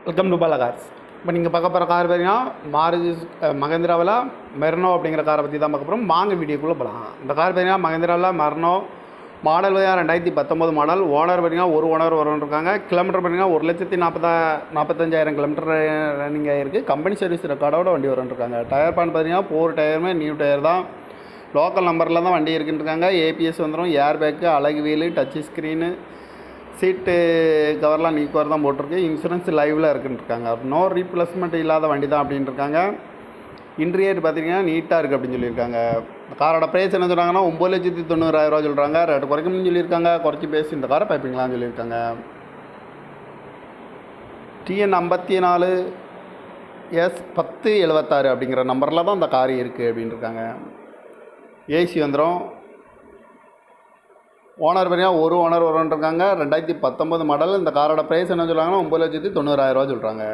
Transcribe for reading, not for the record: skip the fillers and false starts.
Welcome to Bala cars. இப்போ நீங்கள் பார்க்க போகிற கார் பார்த்தீங்கன்னா மாருதி மகேந்திராவில் மெர்னோ அப்படிங்கிற காரை பற்றி தான் பார்க்க போகிறோம். வாங்க வீடியோக்குள்ளே போகலாம். இந்த கார் பார்த்தீங்கன்னா மகேந்திராவில் மெர்னோ மாடல் பார்த்தீங்கன்னா 2019 மாடல். ஓனர் பார்த்தீங்கன்னா ஒரு ஓனர் இருக்காங்க. கிலோமீட்டர் பார்த்தீங்கன்னா 1,45,000 கிலோமீட்டர் ரன்னிங் ஆகிருக்கு. கம்பெனி சர்வீஸ் ரெக்கார்டோட வண்டி இருக்காங்க. டயர் பான் பார்த்தீங்கன்னா 4 டயருமே நியூ டயர் தான். லோக்கல் நம்பரில் தான் வண்டி இருக்குன்ட்ருக்காங்க. ஏபிஎஸ் வந்துடும், ஏர் பேக்கு, அழகு வீலு, டச்சு ஸ்க்ரீனு, சீட்டு கவர்லாம் நீ கவர் தான் போட்டிருக்கு. இன்சூரன்ஸ் லைவில் இருக்குன்ட்ருக்காங்க. நோ ரீப்ளேஸ்மெண்ட் இல்லாத வண்டி தான் அப்படின்ட்டுருக்காங்க. இன்டீரியர் பார்த்தீங்கன்னா நீட்டாக இருக்குது அப்படின்னு சொல்லியிருக்காங்க. காரோட ப்ரைஸ் என்ன சொல்கிறாங்கன்னா 9,90,000 சொல்கிறாங்க. ரேட்டு குறைக்கணும்னு சொல்லியிருக்காங்க. குறைச்சி பேசி இந்த காரை பைப்பிங்களான்னு சொல்லியிருக்காங்க. TN 54 S1076 அப்படிங்கிற நம்பரில் தான் அந்த கார் இருக்குது அப்படின்ட்டுருக்காங்க. ஏசி வந்துடும். ஓனர் பார்த்தீங்கன்னா ஒரு ஓனர் இருக்காங்க. 2019 மாடல். இந்த காரோட ப்ரைஸ் என்ன சொல்கிறாங்கன்னா 9,90,000 சொல்கிறாங்க.